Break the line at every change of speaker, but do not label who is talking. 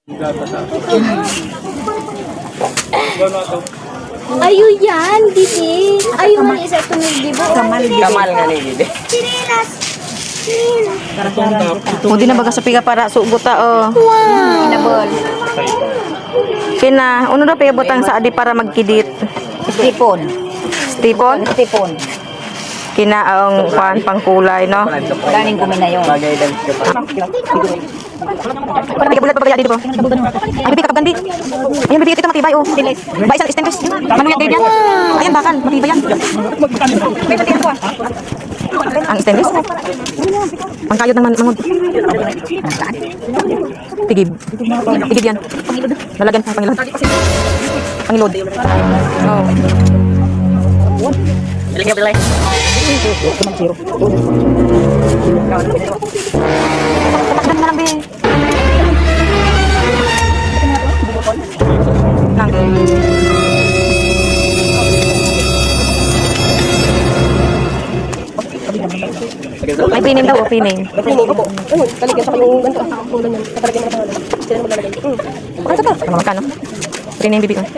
Ayo yan, Didi. Ayo man isa ito ng dibo.
Kamal nga ni Didi.
Sinilas.
Hindi na baga sa piga para sugot oh.
Wow. Inabol.
Kina, uno na pigabutang sa adi para magkidit.
Stipon.
Stipon?
Stipon.
Kina ang pangkulay, no?
Galing kumi na yun.
Bagay lang siya pa.
Para may kabulat pa ba dito po? Ay, bibi kakagandi. Ayan, bibi ito matibay, oh. Ba, isang stainless. Manong yan, yan. Ayan, bakal. Matibay yan. May pati ako, ang stainless. Ang kayod ng mangod. Tigib. Tigib yan. Lalagyan pa, pangilod. Pangilod. Oh.
Bilay ka, bilay.
Tatakdan na lang, be. Lang. May piname daw, o piname.
Talagyan sa kayong ganito. Kung ganyan, kapalagyan mo na pangalan. Sila na maglalagay.
Magkano? Piname, bibi ko.